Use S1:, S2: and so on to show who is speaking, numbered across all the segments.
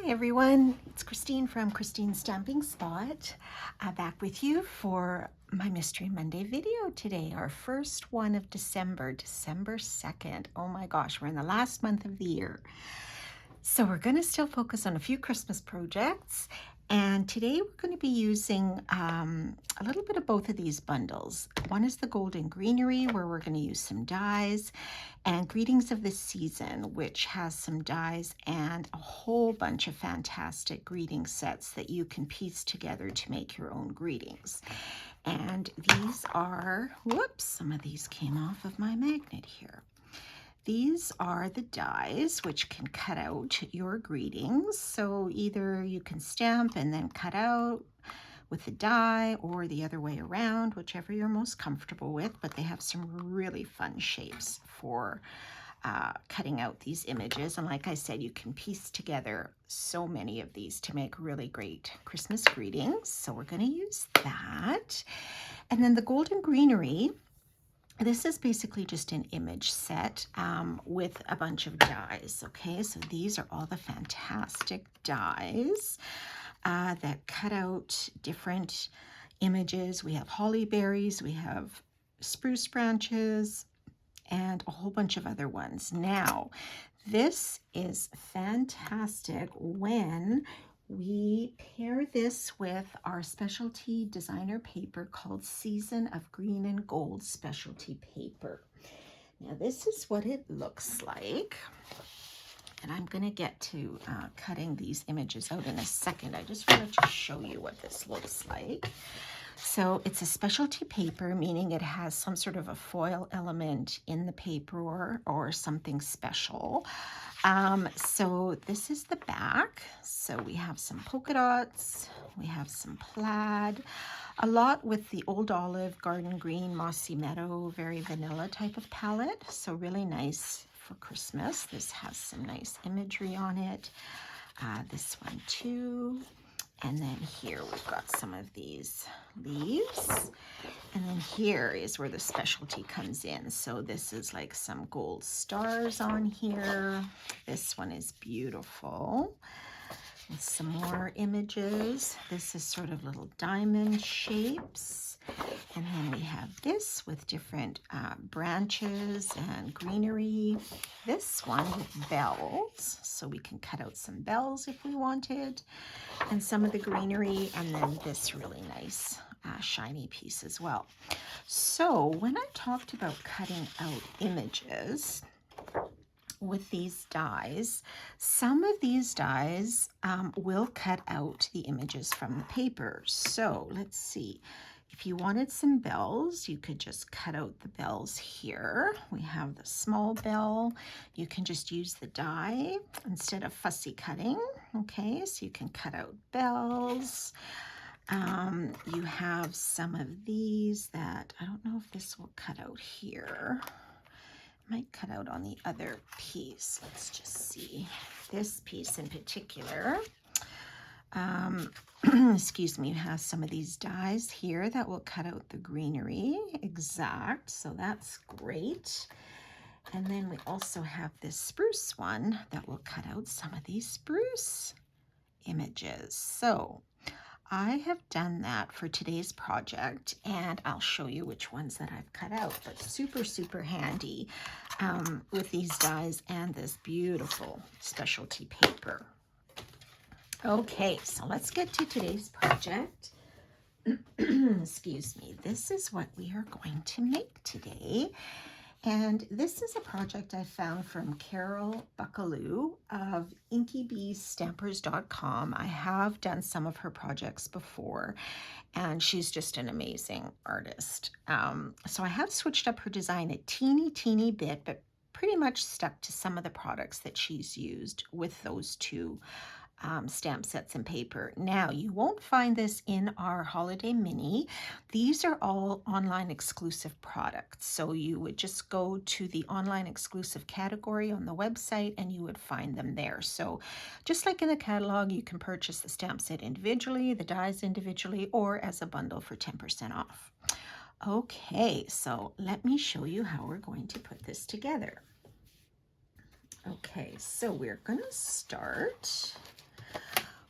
S1: Hi everyone, it's Christine from Christine's Stamping Spot. Back with you for my Mystery Monday video today, our first one of December 2nd. Oh my gosh, we're in the last month of the year. So we're going to still focus on a few Christmas projects, and today we're going to be using a little bit of both of these bundles. One is the Golden Greenery, where we're going to use some dies, and Greetings of the Season, which has some dies and a whole bunch of fantastic greeting sets that you can piece together to make your own greetings. And these are, whoops, some of these came off of my magnet here. These are the dies which can cut out your greetings. So either you can stamp and then cut out with the die, or the other way around, whichever you're most comfortable with, but they have some really fun shapes for cutting out these images. And like I said, you can piece together so many of these to make really great Christmas greetings. So we're going to use that. And then the Golden Greenery, this is basically just an image set with a bunch of dies. Okay, so these are all the fantastic dies that cut out different images. We have holly berries, we have spruce branches, and a whole bunch of other ones. Now, this is fantastic when we pair this with our specialty designer paper called Season of Green and Gold specialty paper. Now, this is what it looks like. And I'm going to get to cutting these images out in a second. I just wanted to show you what this looks like. So it's a specialty paper, meaning it has some sort of a foil element in the paper or something special. So this is the back. So we have some polka dots, we have some plaid, a lot with the Old Olive, Garden Green, Mossy Meadow, very vanilla type of palette. So really nice for Christmas. This has some nice imagery on it. This one too. And then here we've got some of these leaves. And then here is where the specialty comes in. So this is like some gold stars on here. This one is beautiful. With some more images. This is sort of little diamond shapes. And then we have this with different branches and greenery. This one with bells, so we can cut out some bells if we wanted. And some of the greenery, and then this really nice shiny piece as well. So when I talked about cutting out images with these dies, some of these dies will cut out the images from the paper. So let's see. If you wanted some bells, you could just cut out the bells here. We have the small bell. You can just use the die instead of fussy cutting. Okay, so you can cut out bells. You have some of these that, I don't know if this will cut out here. Might cut out on the other piece. Let's just see. This piece in particular. Excuse me, has some of these dies here that will cut out the greenery exact, so that's great. And then we also have this spruce one that will cut out some of these spruce images. So I have done that for today's project, and I'll show you which ones that I've cut out, but super, super handy with these dies and this beautiful specialty paper. Okay, so let's get to today's project. Excuse me. This is what we are going to make today. And this is a project I found from Carol Buckaloo of inkybeestampers.com. I have done some of her projects before, and she's just an amazing artist. So I have switched up her design a teeny bit, but pretty much stuck to some of the products that she's used with those two stamp sets and paper. Now, you won't find this in our holiday mini. These are all online exclusive products. So you would just go to the online exclusive category on the website and you would find them there. So just like in the catalog, you can purchase the stamp set individually, the dies individually, or as a bundle for 10% off. Okay, so let me show you how we're going to put this together. Okay, so we're going to start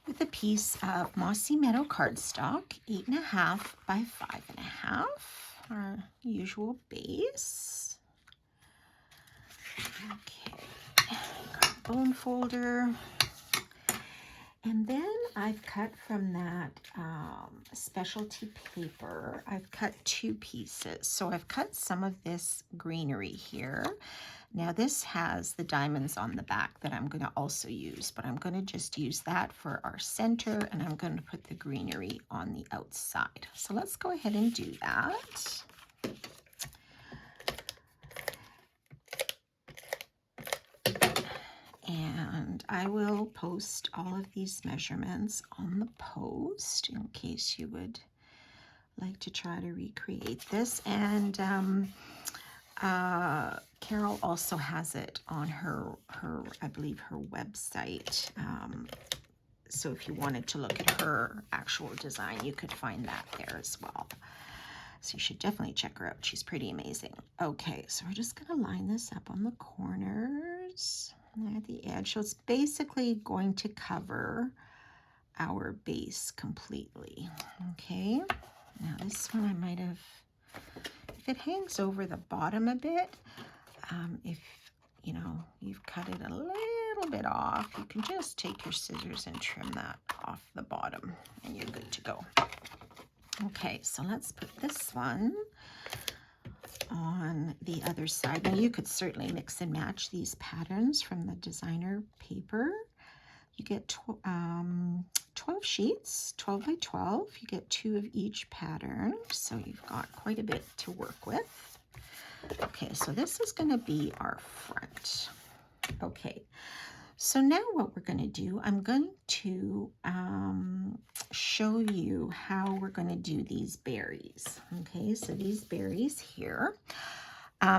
S1: with a piece of Mossy Meadow cardstock, 8.5 by 5.5, our usual base. Okay, got a bone folder. And then I've cut from that specialty paper, I've cut 2 pieces. So I've cut some of this greenery here. Now this has the diamonds on the back that I'm going to also use, but I'm going to just use that for our center, and I'm going to put the greenery on the outside. So let's go ahead and do that. And I will post all of these measurements on the post in case you would like to try to recreate this. And Carol also has it on her I believe her website. So if you wanted to look at her actual design, you could find that there as well. So you should definitely check her out. She's pretty amazing. Okay, so we're just gonna line this up on the corners at the edge. So it's basically going to cover our base completely. Okay, now this one I might have, if it hangs over the bottom a bit, if you know you've cut it a little bit off, you can just take your scissors and trim that off the bottom and you're good to go. Okay, so let's put this one on the other side. Now you could certainly mix and match these patterns from the designer paper. You get 12 sheets, 12 by 12. You get 2 of each pattern, so you've got quite a bit to work with. Okay, so this is going to be our front. Okay, so now what we're going to do, I'm going to show you how we're going to do these berries. Okay, so these berries here,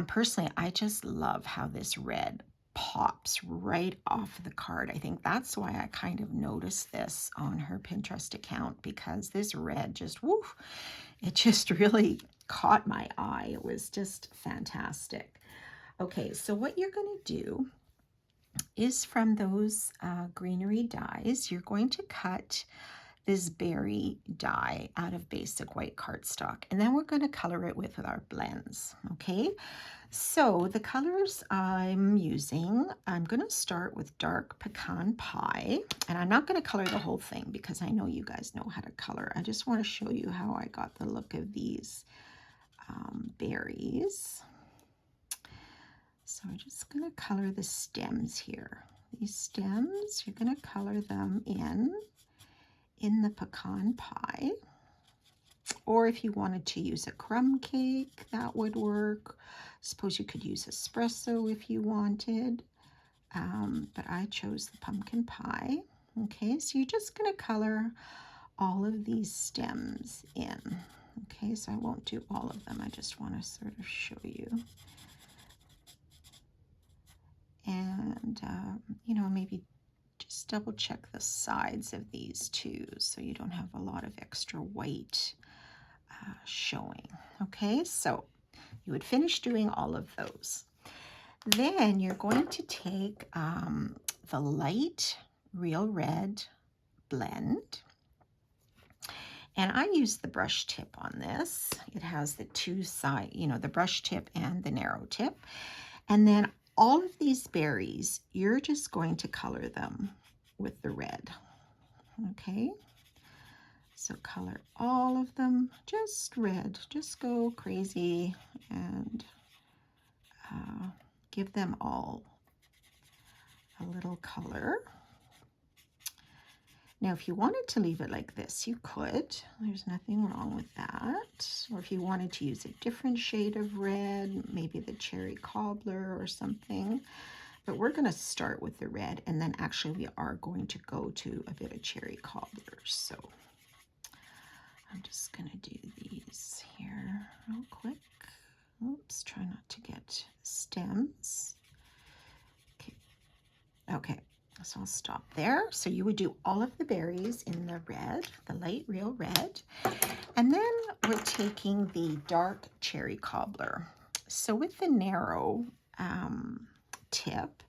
S1: personally, I just love how this red pops right off the card. I think that's why I kind of noticed this on her Pinterest account, because this red just, woo, it just really caught my eye. It was just fantastic. Okay, so what you're going to do is from those greenery dies, you're going to cut this berry die out of basic white cardstock, and then we're going to color it with our blends. Okay, so the colors I'm using, I'm going to start with dark pecan pie, and I'm not going to color the whole thing because I know you guys know how to color. I just want to show you how I got the look of these berries. So we're just going to color the stems here. These stems, you're going to color them in the pecan pie. Or if you wanted to use a crumb cake, that would work. Suppose you could use espresso if you wanted. But I chose the pumpkin pie. Okay, so you're just going to color all of these stems in. Okay, so I won't do all of them. I just want to sort of show you. And, you know, maybe just double check the sides of these too, so you don't have a lot of extra white showing. Okay, so you would finish doing all of those. Then you're going to take the light real red blend. And I use the brush tip on this. It has the 2 side, you know, the brush tip and the narrow tip. And then all of these berries, you're just going to color them with the red. Okay, so color all of them just red. Just go crazy and give them all a little color. Now, if you wanted to leave it like this, you could. There's nothing wrong with that. Or if you wanted to use a different shade of red, maybe the cherry cobbler or something. But we're going to start with the red, and then actually we are going to go to a bit of cherry cobbler. So I'm just going to do these here real quick. Oops, try not to get stems. Okay. Okay. So I'll stop there. So you would do all of the berries in the red, the light real red. And then we're taking the dark cherry cobbler. So with the narrow tip,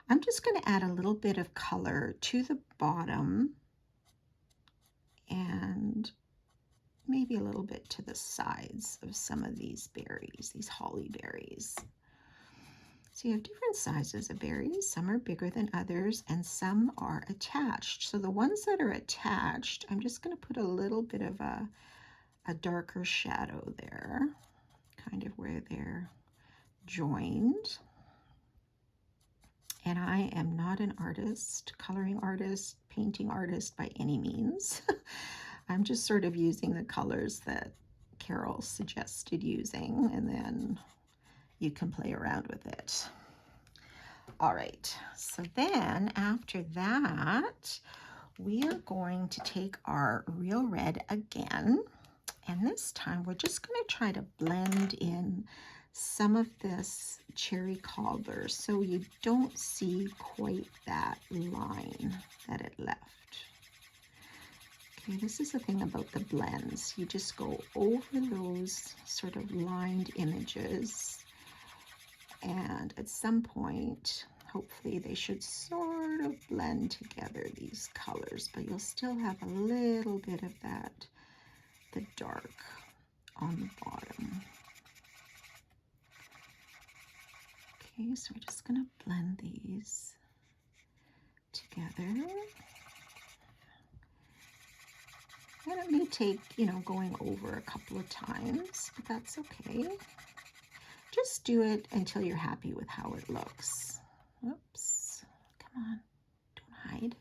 S1: I'm just going to add a little bit of color to the bottom and maybe a little bit to the sides of some of these berries, these holly berries. So you have different sizes of berries. Some are bigger than others, and some are attached. So the ones that are attached, I'm just going to put a little bit of a darker shadow there, kind of where they're joined. And I am not an artist, coloring artist, painting artist by any means. I'm just sort of using the colors that Carol suggested using, and then you can play around with it. All right, so then after that, we are going to take our Real Red again, and this time we're just going to try to blend in some of this cherry cobbler so you don't see quite that line that it left. Okay, this is the thing about the blends. You just go over those sort of lined images, and at some point, hopefully they should sort of blend together, these colors, but you'll still have a little bit of that, the dark on the bottom. Okay, so we're just going to blend these together. And it may take, going over a couple of times, but that's okay. Just do it until you're happy with how it looks. Oops, come on, don't hide.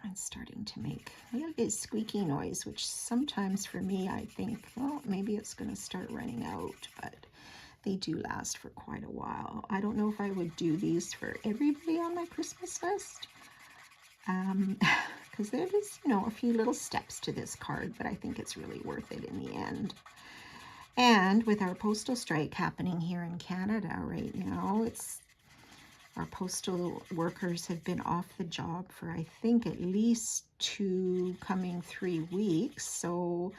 S1: I'm starting to make a little bit squeaky noise, which sometimes for me, I think, well, maybe it's going to start running out, but they do last for quite a while. I don't know if I would do these for everybody on my Christmas list, because there is, a few little steps to this card, but I think it's really worth it in the end. And with our postal strike happening here in Canada right now, our postal workers have been off the job for, I think, at least 2 coming 3 weeks. So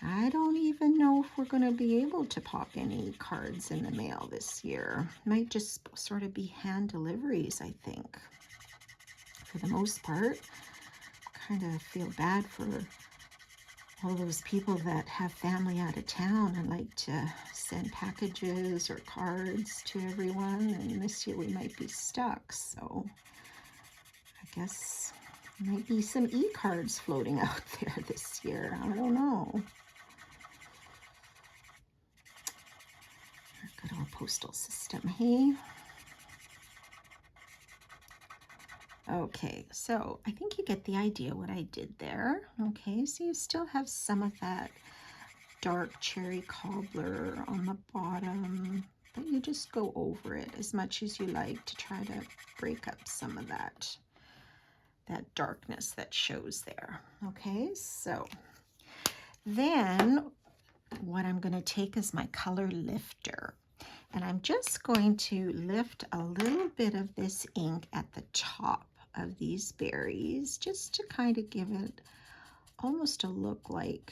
S1: I don't even know if we're going to be able to pop any cards in the mail this year. Might just sort of be hand deliveries, I think. For the most part, kind of feel bad for all those people that have family out of town and like to send packages or cards to everyone. And this year we might be stuck. So I guess there might be some e-cards floating out there this year. I don't know. Good old postal system, hey? Okay, so I think you get the idea what I did there. Okay, so you still have some of that dark cherry cobbler on the bottom, but you just go over it as much as you like to try to break up some of that darkness that shows there. Okay, so then what I'm going to take is my color lifter. And I'm just going to lift a little bit of this ink at the top of these berries, just to kind of give it almost a look like,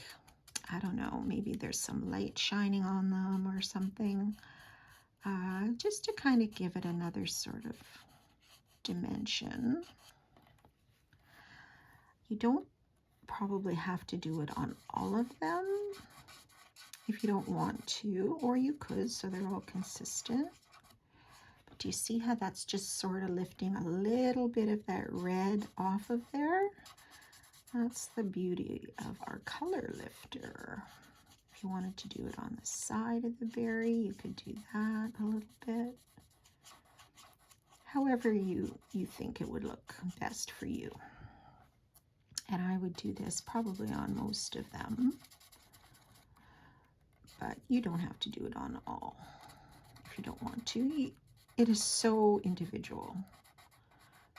S1: I don't know, maybe there's some light shining on them or something, just to kind of give it another sort of dimension. You don't probably have to do it on all of them if you don't want to, or you could, so they're all consistent. But do you see how that's just sort of lifting a little bit of that red off of there? That's the beauty of our color lifter. If you wanted to do it on the side of the berry, you could do that a little bit. However you think it would look best for you. And I would do this probably on most of them, but you don't have to do it on all if you don't want to. It is so individual,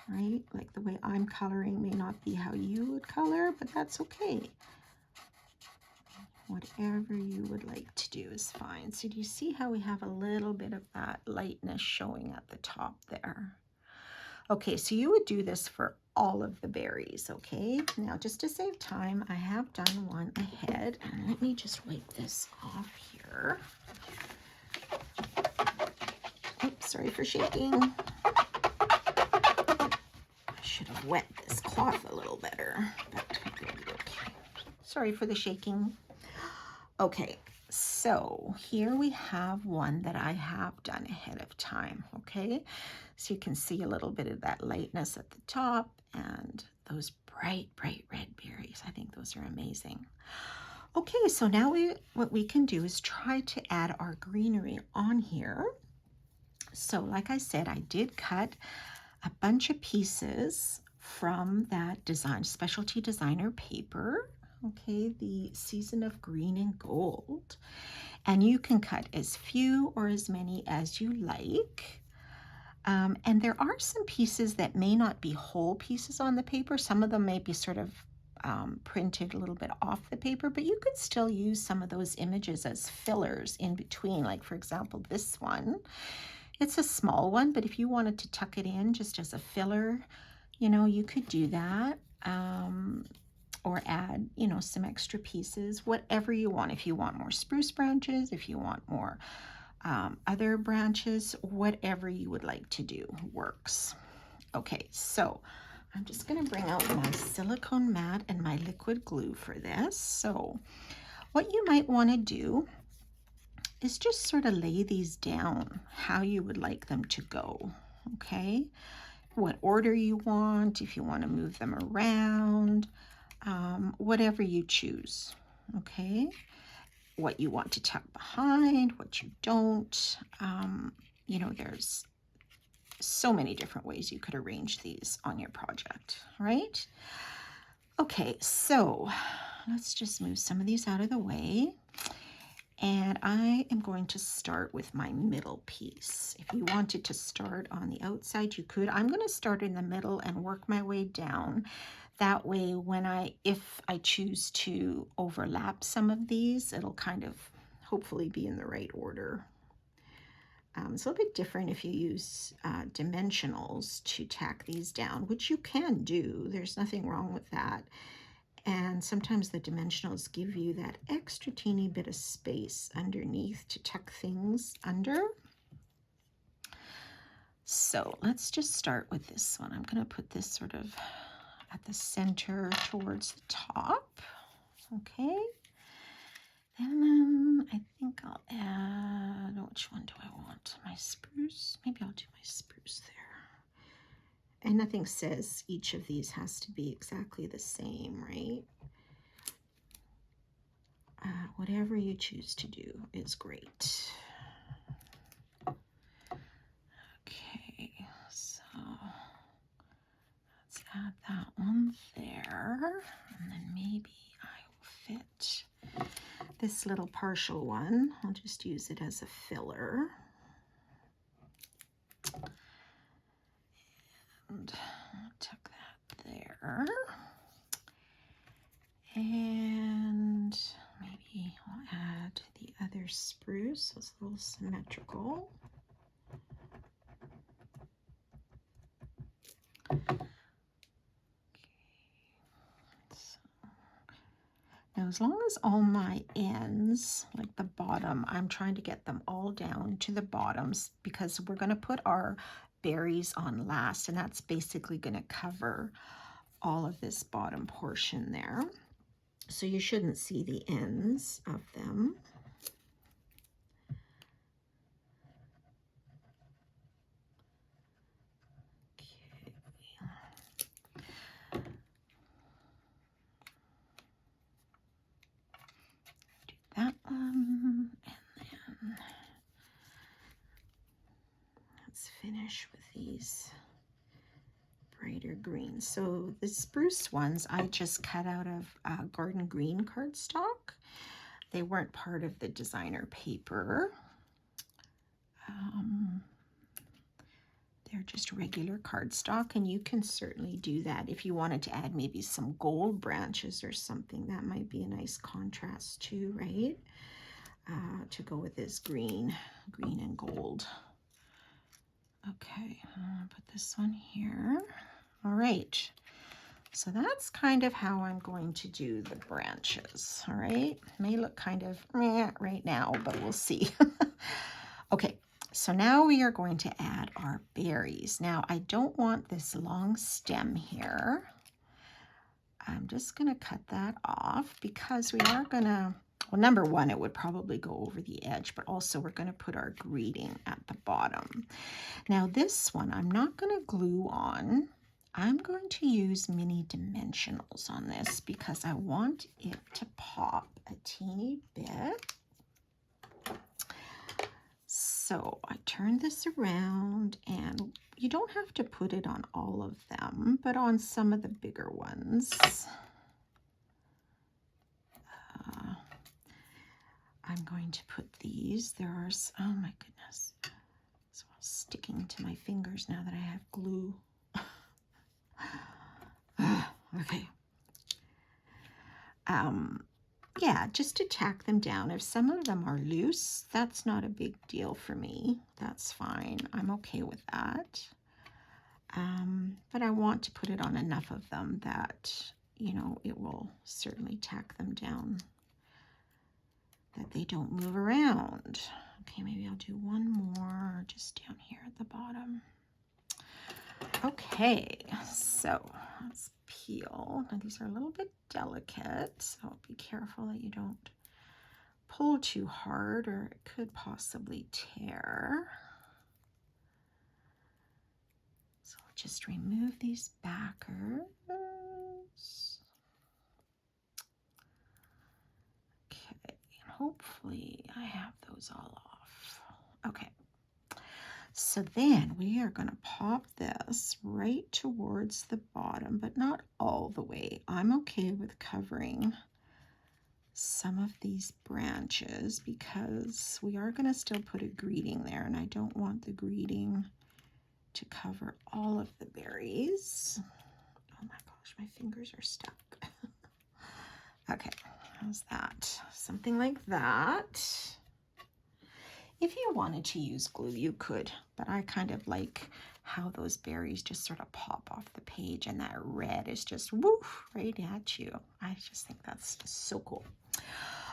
S1: right? Like the way I'm coloring may not be how you would color, but that's okay. Whatever you would like to do is fine. So do you see how we have a little bit of that lightness showing at the top there? Okay, so you would do this for all of the berries, okay? Now, just to save time, I have done one ahead. And let me just wipe this off here. Oops, sorry for shaking. wet this cloth a little better, but it'll be okay. Sorry for the shaking. Okay, so here we have one that I have done ahead of time, okay? So you can see a little bit of that lightness at the top and those bright, bright red berries. I think those are amazing. Okay, so now what we can do is try to add our greenery on here. So like I said, I did cut a bunch of pieces from that specialty designer paper. Okay, the Season of Green and Gold. And you can cut as few or as many as you like. And there are some pieces that may not be whole pieces on the paper. Some of them may be sort of printed a little bit off the paper, but you could still use some of those images as fillers in between. Like for example, this one. It's a small one, but if you wanted to tuck it in just as a filler, you know, you could do that. Or add, you know, some extra pieces, whatever you want. If you want more spruce branches, if you want more other branches, whatever you would like to do works. Okay, so I'm just going to bring out my silicone mat and my liquid glue for this. So what you might want to do is just sort of lay these down how you would like them to go, okay? What order you want, if you want to move them around, whatever you choose, okay? What you want to tuck behind, what you don't. You know, there's so many different ways you could arrange these on your project, right? Okay, so let's just move some of these out of the way. And I am going to start with my middle piece. If you wanted to start on the outside, you could. I'm going to start in the middle and work my way down. That way, if I choose to overlap some of these, it'll kind of hopefully be in the right order. It's a little bit different if you use dimensionals to tack these down, which you can do. There's nothing wrong with that. And sometimes the dimensionals give you that extra teeny bit of space underneath to tuck things under. So let's just start with this one. I'm going to put this sort of at the center towards the top. Okay. And I think I'll add, which one do I want? My spruce? Maybe I'll do my spruce there. And nothing says each of these has to be exactly the same, right? Whatever you choose to do is great. Okay, so let's add that one there. And then maybe I will fit this little partial one. I'll just use it as a filler. And tuck that there. And maybe I'll add the other spruce, so it's a little symmetrical. Okay. So now as long as all my ends, like the bottom, I'm trying to get them all down to the bottoms because we're going to put our berries on last, and that's basically going to cover all of this bottom portion there. So you shouldn't see the ends of them. Okay. Do that one, and then let's finish with these brighter green. So the spruce ones I just cut out of garden green cardstock. They weren't part of the designer paper. They're just regular cardstock, and you can certainly do that if you wanted to add maybe some gold branches or something. That might be a nice contrast too, right? To go with this green and gold. Okay, I'll put this one here. All right, so that's kind of how I'm going to do the branches, all right? May look kind of right now, but we'll see. Okay, So now we are going to add our berries. Now I don't want this long stem here. I'm just going to cut that off because we are going to, well, number one, it would probably go over the edge, but also we're going to put our greeting at the bottom. Now this one, I'm not going to glue on. I'm going to use mini dimensionals on this because I want it to pop a teeny bit. So I turn this around, and you don't have to put it on all of them, but on some of the bigger ones. I'm going to put these. Oh my goodness. It's all sticking to my fingers now that I have glue. Okay. Yeah, just to tack them down. If some of them are loose, that's not a big deal for me. That's fine. I'm okay with that. But I want to put it on enough of them that, you know, it will certainly tack them down, that they don't move around. Okay, maybe I'll do one more just down here at the bottom. Okay, so let's peel. Now these are a little bit delicate, so be careful that you don't pull too hard or it could possibly tear. So I'll just remove these backers. Okay, and hopefully I have those all off. Okay. So then we are going to pop this right towards the bottom, but not all the way. I'm okay with covering some of these branches because we are going to still put a greeting there, and I don't want the greeting to cover all of the berries. Oh my gosh, my fingers are stuck. Okay, how's that? Something like that. If you wanted to use glue, you could, but I kind of like how those berries just sort of pop off the page, and that red is just woof right at you. I just think that's so cool.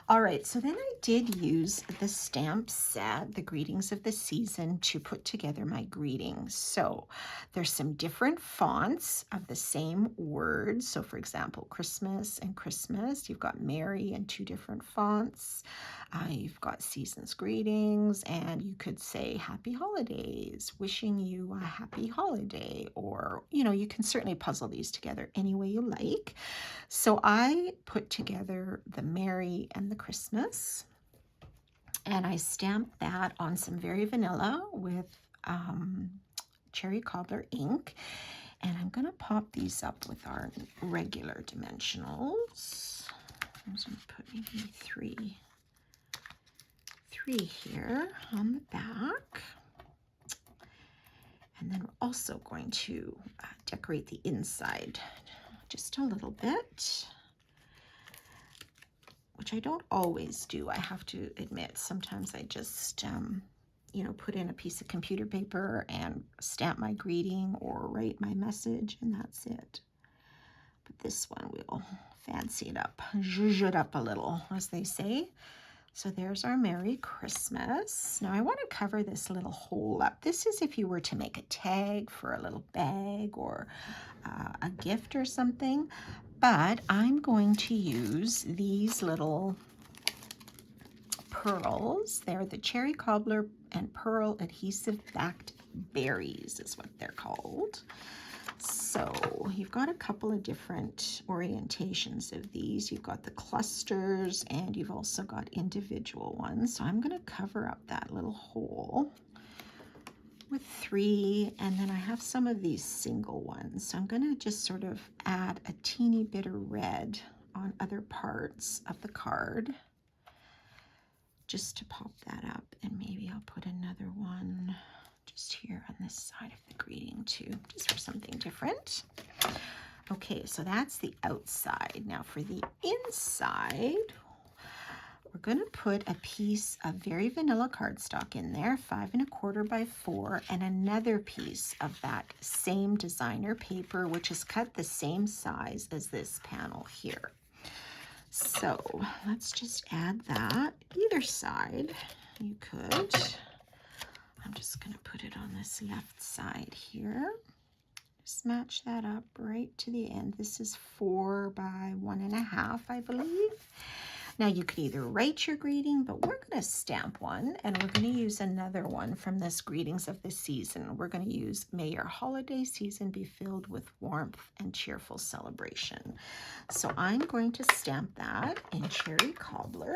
S1: All right, so then I did use the stamp set, the greetings of the season, to put together my greetings. So there's some different fonts of the same words. So for example, Christmas and Christmas, you've got Merry in 2 different fonts. You've got season's greetings, and you could say happy holidays, wishing you a happy holiday, or, you know, you can certainly puzzle these together any way you like. So I put together the Merry and the Christmas, and I stamped that on some Very Vanilla with cherry cobbler ink, and I'm going to pop these up with our regular dimensionals. I'm just going to put maybe three here on the back, and then we're also going to decorate the inside just a little bit, which I don't always do, I have to admit. Sometimes I just, you know, put in a piece of computer paper and stamp my greeting or write my message, and that's it. But this one we'll fancy it up, zhuzh it up a little, as they say. So there's our Merry Christmas. Now I want to cover this little hole up. This is if you were to make a tag for a little bag or a gift or something. But I'm going to use these little pearls. They're the cherry cobbler and pearl adhesive backed berries is what they're called. So you've got a couple of different orientations of these. You've got the clusters, and you've also got individual ones. So I'm going to cover up that little hole with 3, and then I have some of these single ones. So I'm going to just sort of add a teeny bit of red on other parts of the card just to pop that up, and maybe I'll put another one just here on this side of the greeting too, just for something different. Okay, so that's the outside. Now for the inside, we're going to put a piece of Very Vanilla cardstock in there, 5 1/4 by 4, and another piece of that same designer paper, which is cut the same size as this panel here. So let's just add that. Either side you could. I'm just going to put it on this left side here. Just match that up right to the end. This is 4 by 1.5, I believe. Now you could either write your greeting, but we're going to stamp one, and we're going to use another one from this Greetings of the Season. We're going to use May Your Holiday Season Be Filled with Warmth and Cheerful Celebration. So I'm going to stamp that in Cherry Cobbler.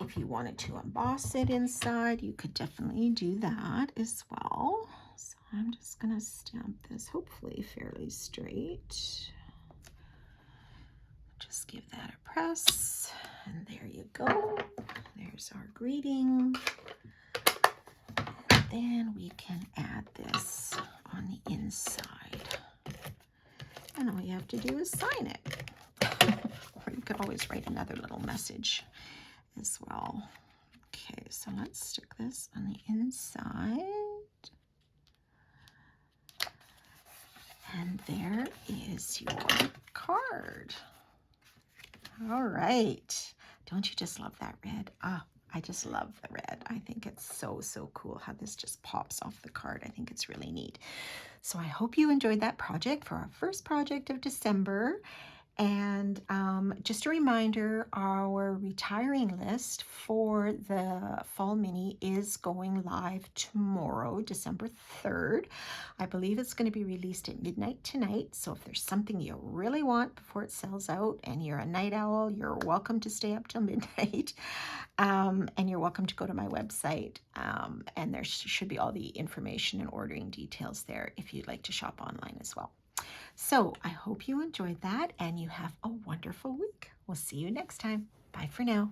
S1: If you wanted to emboss it inside, you could definitely do that as well. So I'm just going to stamp this, hopefully fairly straight. Just give that a press, and there you go. There's our greeting. And then we can add this on the inside. And all you have to do is sign it. Or you could always write another little message as well. Okay, so let's stick this on the inside. And there is your card. All right. Don't you just love that red? Ah, I just love the red. I think it's so, so cool how this just pops off the card. I think it's really neat. So I hope you enjoyed that project for our first project of December. And just a reminder, our retiring list for the Fall Mini is going live tomorrow, December 3rd. I believe it's going to be released at midnight tonight. So if there's something you really want before it sells out and you're a night owl, you're welcome to stay up till midnight. And you're welcome to go to my website. And there should be all the information and ordering details there if you'd like to shop online as well. So I hope you enjoyed that and you have a wonderful week. We'll see you next time. Bye for now.